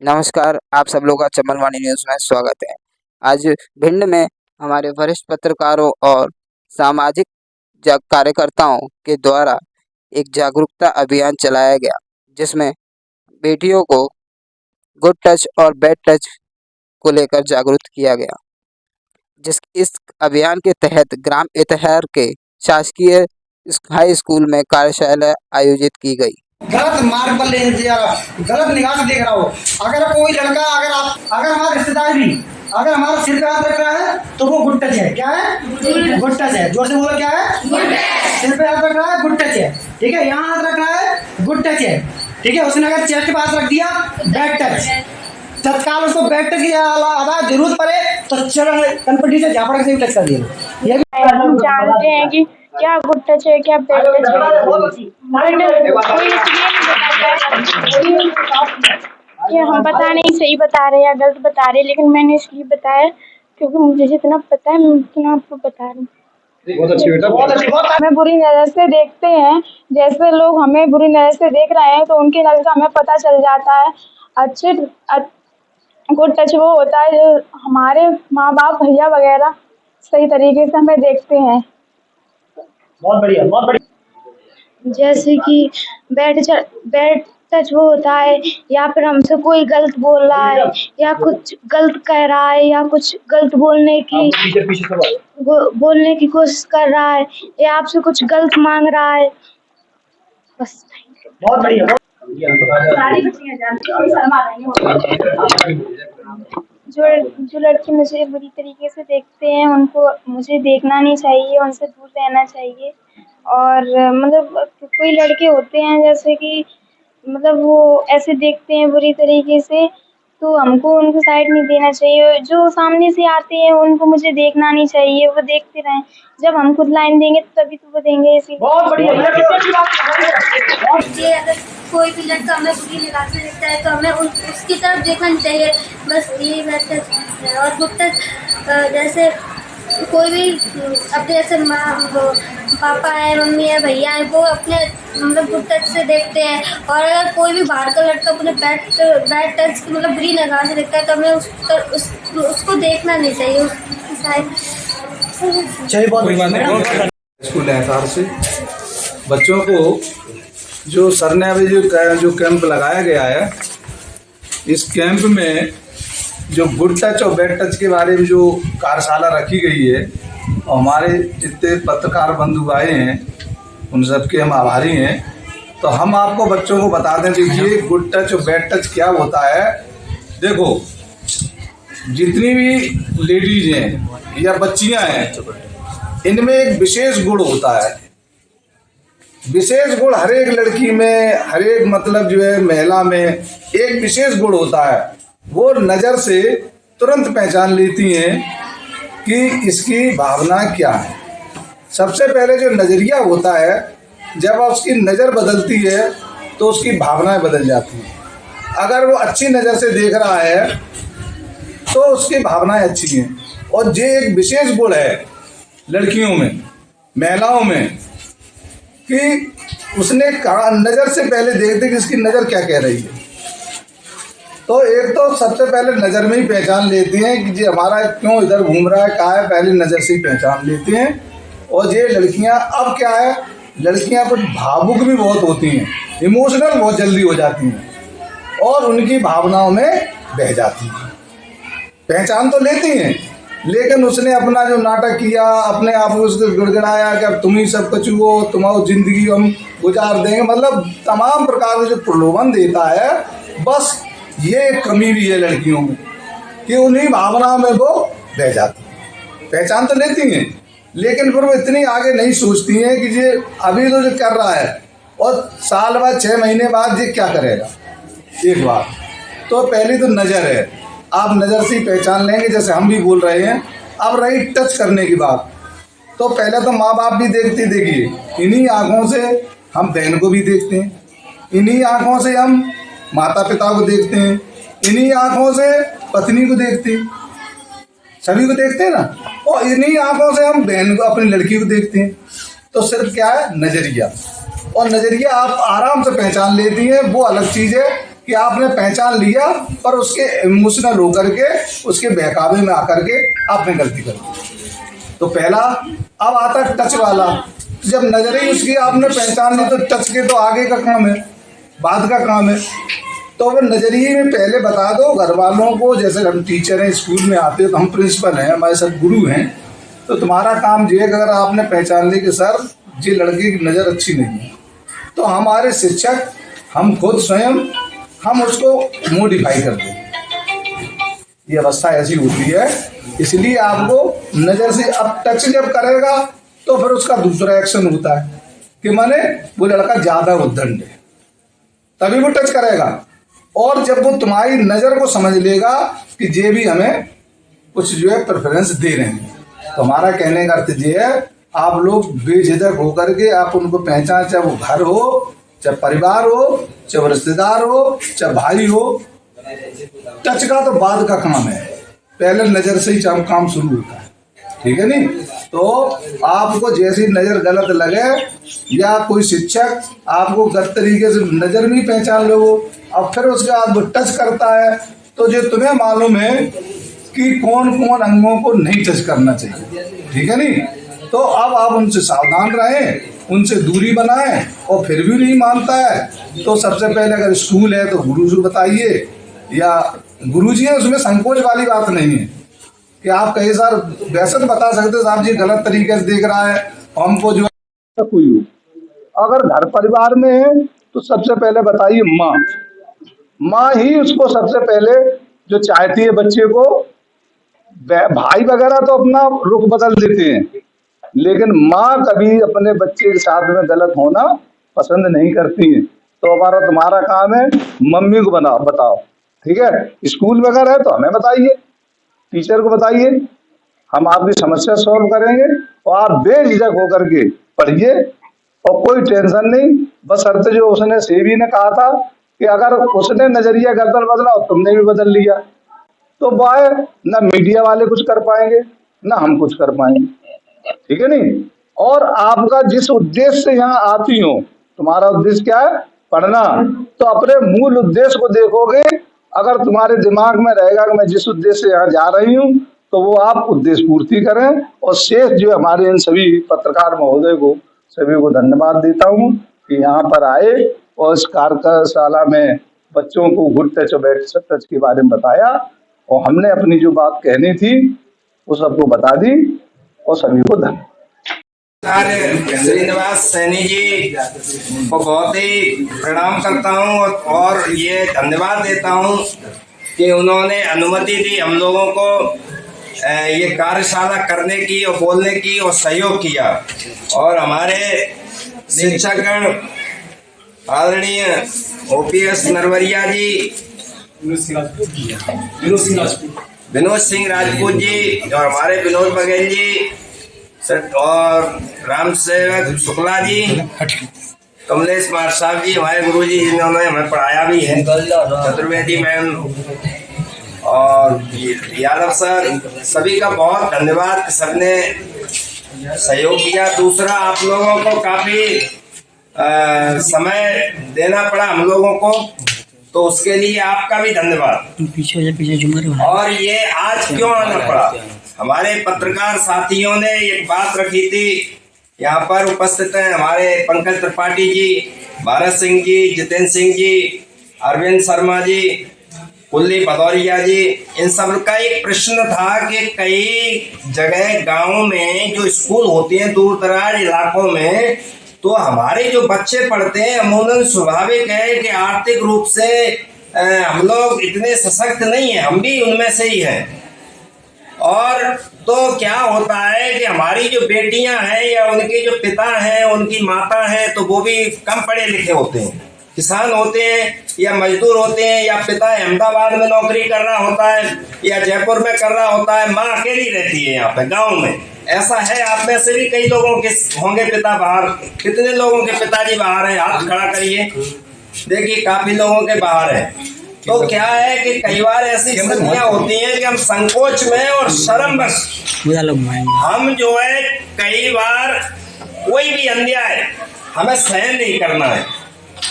नमस्कार, आप सब लोग का चमनवाणी न्यूज़ में स्वागत है। आज भिंड में हमारे वरिष्ठ पत्रकारों और सामाजिक कार्यकर्ताओं के द्वारा एक जागरूकता अभियान चलाया गया, जिसमें बेटियों को गुड टच और बैड टच को लेकर जागरूक किया गया। इस अभियान के तहत ग्राम इतहर के शासकीय हाई स्कूल में कार्यशाला आयोजित की गई। गलत मार्ग पर ले जा रहा, गलत निगाह से देख रहा हो, अगर कोई लड़का अगर हमारा रिश्तेदार भी अगर हमारा सिर पे हाथ रख रहा है तो वो गुड टच है। क्या है? गुड टच है। जोर से बोलो, क्या है? Good touch. सिर पे हाथ रख रहा है, गुड टच है। ठीक है, यहाँ हाथ रख रहा है, गुड टच है। ठीक है, उसने अगर चेस्ट पे हाथ रख दिया, बैड टच। तत्काल उसको बैड टच की आवाज जरूरत पड़े तो चरण कनपट्टी से झापड़ से टच कर दिया। ये हम जानते हैं कि क्या गुड टच है, क्या बैड टच है। कोई कि हम पता नहीं सही बता रहे या गलत बता रहे, लेकिन मैंने इसलिए बताया क्योंकि मुझे जितना पता है मैं उतना आपको बता रही हूँ। बहुत अच्छी बेटा। हमें बुरी नज़र से देखते हैं, जैसे लोग हमें बुरी नज़र से देख रहे हैं तो उनकी नज़र से हमें पता चल जाता है। गुड टच वो होता है जो हमारे माँ बाप भैया वगैरह सही तरीके से हमें देखते हैं। बहुत बढ़िया, बहुत बढ़िया। जैसे कि बैड टच वो होता है या फिर हमसे कोई गलत बोल रहा है या कुछ गलत कह रहा है या कुछ गलत बोलने की कोशिश कर रहा है या आपसे कुछ गलत मांग रहा है। बस बहुत बढ़िया। जो लड़के मुझे बुरी तरीके से देखते हैं उनको मुझे देखना नहीं चाहिए, उनसे दूर रहना चाहिए। और मतलब कोई लड़के होते हैं जैसे कि मतलब वो ऐसे देखते हैं बुरी तरीके से, तो हमको उनको साइड नहीं देना चाहिए। जो सामने से आते हैं उनको मुझे देखना नहीं चाहिए, वो देखते रहें। जब हम खुद लाइन देंगे तभी तो वो देंगे। इसी बहुत बढ़िया। अगर कोई भी लड़का हमें बुरी निगाह से देखता है तो हमें उसकी तरफ देखना नहीं चाहिए। बस यही बात है। और गुड टच जैसे कोई भी अपने जैसे पापा है, मम्मी है, भैया है, वो अपने मतलब गुड टच से देखते हैं। और अगर कोई भी बाहर का लड़का अपने बैड टच की मतलब बुरी निगाह से देखता है तो हमें उसको देखना नहीं चाहिए। स्कूल एहसार से बच्चों को जो सर ने अभी जो कैंप लगाया गया है, इस कैंप में जो गुड टच और बैड टच के बारे में जो कार्यशाला रखी गई है, और हमारे जितने पत्रकार बंधु आए हैं उन सबके हम आभारी हैं। तो हम आपको बच्चों को बता दें, देखिए गुड टच और बैड टच क्या होता है। देखो, जितनी भी लेडीज हैं या बच्चियां हैं, इनमें एक विशेष गुण होता है। विशेष गुण हर एक लड़की में, हर एक मतलब जो है महिला में एक विशेष गुण होता है। वो नज़र से तुरंत पहचान लेती हैं कि इसकी भावना क्या है। सबसे पहले जो नज़रिया होता है, जब उसकी नज़र बदलती है तो उसकी भावनाएं बदल जाती हैं। अगर वो अच्छी नज़र से देख रहा है तो उसकी भावनाएं अच्छी हैं। और ये एक विशेष गुण है लड़कियों में, महिलाओं में, कि उसने नज़र से पहले देखते कि इसकी नज़र क्या कह रही है। तो एक तो सबसे पहले नज़र में ही पहचान लेती हैं कि जी हमारा क्यों इधर घूम रहा है, कहाँ है, पहले नज़र से ही पहचान लेती हैं। और ये लड़कियां अब क्या है, लड़कियां कुछ भावुक भी बहुत होती हैं, इमोशनल बहुत जल्दी हो जाती हैं और उनकी भावनाओं में बह जाती हैं। पहचान तो लेती हैं, लेकिन उसने अपना जो नाटक किया, अपने आप को उसको गिड़गिड़ाया कि अब तुम ही सब कुछ हो, तुम्हारी ज़िंदगी हम गुजार देंगे, मतलब तमाम प्रकार के जो प्रलोभन देता है, बस ये कमी भी है लड़कियों में कि उन्हीं भावनाओं में वो बह जाती हैं। पहचान तो लेती हैं, लेकिन फिर वो इतनी आगे नहीं सोचती हैं कि ये अभी तो जो कर रहा है और साल बाद 6 महीने बाद ये क्या करेगा। एक बात तो पहली तो नज़र है, आप नज़र से ही पहचान लेंगे, जैसे हम भी बोल रहे हैं। अब रही टच करने की बात, तो पहले तो माँ बाप भी देखते, देखिए इन्हीं आँखों से हम बहन को भी देखते हैं, इन्हीं आँखों से हम माता पिता को देखते हैं, इन्हीं आँखों से पत्नी को देखते हैं, सभी को देखते हैं ना। और इन्हीं आँखों से हम बहन को, अपनी लड़की को देखते हैं। तो सिर्फ क्या है, नज़रिया। और नज़रिया आप आराम से पहचान लेती हैं, वो अलग चीज़ है। कि आपने पहचान लिया पर उसके इमोशनल होकर के उसके बहकावे में आकर के आपने गलती कर दी। तो पहला अब आता है टच वाला। तो जब नजर ही उसकी आपने पहचान ली तो टच के तो आगे का काम है, बाद का काम है। तो वो नजरिए में पहले बता दो घर वालों को। जैसे हम टीचर हैं, स्कूल में आते हैं तो हम प्रिंसिपल हैं, हमारे सब गुरु हैं, तो तुम्हारा काम ये है कि अगर आपने पहचान ली कि सर ये लड़के की नज़र अच्छी नहीं है, तो हमारे शिक्षक हम खुद स्वयं हम उसको मॉडिफाई कर दें। ये अवस्था ऐसी होती है। इसलिए आपको नज़र से अब टच जब करेगा तो फिर उसका दूसरा एक्शन होता है कि माने वो लड़का ज़्यादा उद्दंड है, तभी वो टच करेगा। और जब वो तुम्हारी नज़र को समझ लेगा कि ये भी हमें कुछ जो है प्रेफरेंस दे रहे हैं, तो हमारा कहने का अर्थ ये है आप लोग बेझिझक होकर के आप उनको पहचान, चाहे वो घर हो, चाहे परिवार हो, चाहे रिश्तेदार हो, चाहे भाई हो। टच का तो बाद का काम है, पहले नज़र से ही काम शुरू होता है, ठीक है नहीं। तो आपको जैसी नज़र गलत लगे या कोई शिक्षक आपको गलत तरीके से नज़र भी पहचान लो और फिर उसके बाद वो टच करता है, तो जो तुम्हें मालूम है कि कौन कौन अंगों को नहीं टच करना चाहिए, ठीक है नहीं। तो अब आप उनसे सावधान रहें, उनसे दूरी बनाएं। और फिर भी नहीं मानता है तो सबसे पहले अगर स्कूल है तो गुरु से बताइए, या गुरुजी है उसमें संकोच वाली बात नहीं है कि आप कहीं सर वैसे तो बता सकते साहब जी गलत तरीके से देख रहा है हमको जो कोई हो। अगर घर परिवार में है तो सबसे पहले बताइए माँ ही उसको सबसे पहले जो चाहती है बच्चे को। भाई वगैरह तो अपना रुख बदल देते हैं, लेकिन माँ कभी अपने बच्चे के साथ में गलत होना पसंद नहीं करती है। तो तुम्हारा काम है मम्मी को बताओ, ठीक है। स्कूल वगैरह है तो हमें बताइए, टीचर को बताइए, हम आपकी समस्या सॉल्व करेंगे और आप बेझिझक होकर के पढ़िए और कोई टेंशन नहीं। बस अर्थ जो उसने सेवी ने कहा था कि अगर उसने नजरिया गर्दन बदला और तुमने भी बदल लिया तो बाय ना मीडिया वाले कुछ कर पाएंगे ना हम कुछ कर पाएंगे, ठीक है नहीं। और आपका जिस उद्देश्य से यहाँ आती हो, तुम्हारा उद्देश्य क्या है? पढ़ना। तो अपने मूल उद्देश्य को देखोगे, अगर तुम्हारे दिमाग में रहेगा कि मैं जिस उद्देश्य से यहाँ जा रही हूँ तो वो आप उद्देश्य पूर्ति करें। और शेष जो हमारे इन सभी पत्रकार महोदय को सभी को धन्यवाद देता हूँ कि यहाँ पर आए और इस कार्यशाला में बच्चों को गुड टच और बैड टच के बारे में बताया और हमने अपनी जो बात कहनी थी वो सबको बता दी और सभी को धन्यवाद। श्रीनिवास सैनी जी को बहुत ही प्रणाम करता हूं और ये धन्यवाद देता हूं कि उन्होंने अनुमति दी हम लोगों को ये कार्यशाला करने की और बोलने की और सहयोग किया। और हमारे शिक्षकगण आदरणीय OPS नरवरिया जी, विनोद सिंह राजपूत जी और हमारे विनोद बघेल जी और राम सेवक शुक्ला जी, कमलेश कुमार साहब जी, हमारे गुरु जी जिन्होंने हमें पढ़ाया भी है, चतुर्वेदी मैम और यादव सर, सभी का बहुत धन्यवाद। सबने सहयोग किया। दूसरा, आप लोगों को काफी समय देना पड़ा हम लोगों को, तो उसके लिए आपका भी धन्यवाद। पीछे और ये आज क्यों आना पड़ा, हमारे पत्रकार साथियों ने एक बात रखी थी। यहाँ पर उपस्थित हैं हमारे पंकज त्रिपाठी जी, भारत सिंह जी, जितेंद्र सिंह जी, अरविंद शर्मा जी, कुल्ली भदौरिया जी। इन सब का एक प्रश्न था कि कई जगह गाँव में जो स्कूल होते हैं दूर दराज इलाकों में, तो हमारे जो बच्चे पढ़ते हैं अमूमन स्वाभाविक है कि आर्थिक रूप से हम लोग इतने सशक्त नहीं हैं, हम भी उनमें से ही हैं। और तो क्या होता है कि हमारी जो बेटियां हैं या उनके जो पिता हैं, उनकी माता हैं, तो वो भी कम पढ़े लिखे होते हैं, किसान होते हैं या मजदूर होते हैं, या पिता अहमदाबाद में नौकरी कर रहा होता है या जयपुर में कर रहा होता है, माँ अकेली रहती है यहाँ पे गाँव में। ऐसा है, आप में से भी कई लोगों के होंगे पिता बाहर। कितने लोगों के पिताजी बाहर हैं? हाथ खड़ा करिए, देखिए काफी लोगों के बाहर हैं। तो क्या है कि कई बार ऐसी स्थितियां होती हैं कि हम संकोच में और शर्म बस हम जो है कई बार कोई भी अन्याय हमें सहन नहीं करना है।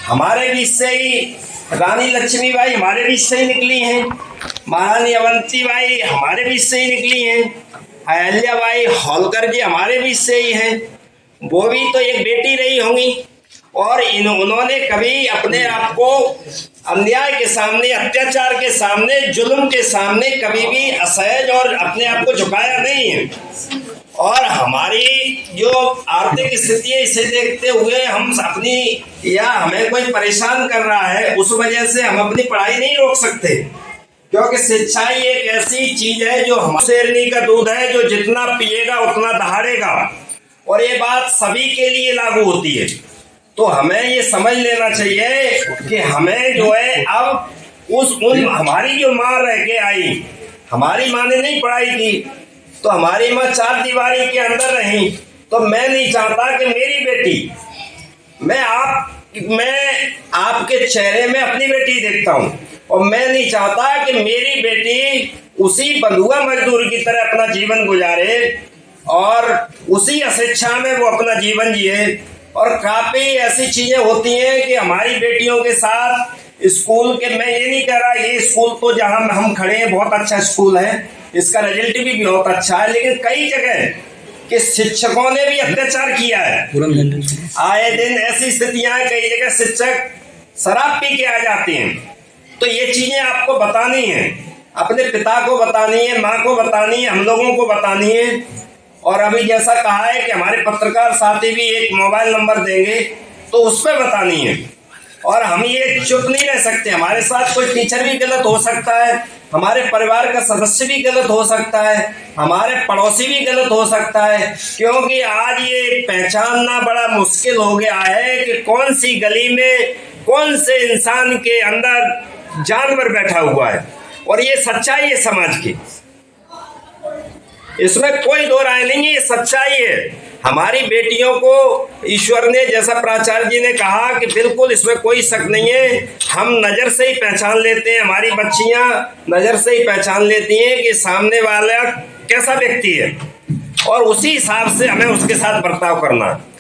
हमारे बीच से ही रानी लक्ष्मीबाई हमारे बीच से ही निकली हैं, महारानी अवंतीबाई हमारे बीच से ही निकली हैं, अहिल्याबाई होलकर जी हमारे बीच से ही हैं। वो भी तो एक बेटी रही होंगी और उन्होंने कभी अपने आप को अन्याय के सामने, अत्याचार के सामने, जुल्म के सामने कभी भी असहज और अपने आप को झुकाया नहीं है। और हमारी जो आर्थिक स्थिति है इसे देखते हुए हम अपनी, या हमें कोई परेशान कर रहा है उस वजह से हम अपनी पढ़ाई नहीं रोक सकते, क्योंकि शिक्षा ही एक ऐसी चीज है जो शेरनी का दूध है, जो जितना पिएगा उतना दहाड़ेगा, और ये बात सभी के लिए लागू होती है। तो हमें ये समझ लेना चाहिए कि हमें जो है अब हमारी जो माँ रह के आई, हमारी माँ ने नहीं पढ़ाई की, तो हमारी माँ चार दीवारी के अंदर रही, तो मैं नहीं चाहता कि मेरी बेटी, मैं आपके चेहरे में अपनी बेटी देखता हूँ, और मैं नहीं चाहता कि मेरी बेटी उसी बंधुआ मजदूर की तरह अपना जीवन गुजारे और उसी अशिक्षा में वो अपना जीवन जिए। और काफी ऐसी चीजें होती हैं कि हमारी बेटियों के साथ स्कूल के, मैं ये नहीं कह रहा ये स्कूल तो जहां हम खड़े हैं बहुत अच्छा स्कूल है, इसका रिजल्ट भी बहुत अच्छा है, लेकिन कई जगह के शिक्षकों ने भी अत्याचार किया है। आए दिन ऐसी स्थितियां हैं, कई जगह शिक्षक शराब पी के आ जाते हैं। तो ये चीजें आपको बतानी है, अपने पिता को बतानी है, माँ को बतानी है, हम लोगों को बतानी है। और अभी जैसा कहा है कि हमारे पत्रकार साथी भी एक मोबाइल नंबर देंगे, तो उस पर बतानी है। और हम ये चुप नहीं रह सकते, हमारे साथ कोई टीचर भी गलत हो सकता है, हमारे परिवार का सदस्य भी गलत हो सकता है, हमारे पड़ोसी भी गलत हो सकता है, क्योंकि आज ये पहचानना बड़ा मुश्किल हो गया है कि कौन सी गली में कौन से इंसान के अंदर जानवर बैठा हुआ है। और ये सच्चाई है समाज की, इसमें कोई दो राय नहीं है, ये सच्चाई है। हमारी बेटियों को ईश्वर ने, जैसा प्राचार्य जी ने कहा कि बिल्कुल इसमें कोई शक नहीं है, हम नज़र से ही पहचान लेते हैं, हमारी बच्चियां नज़र से ही पहचान लेती हैं कि सामने वाला कैसा व्यक्ति है, और उसी हिसाब से हमें उसके साथ बर्ताव करना है।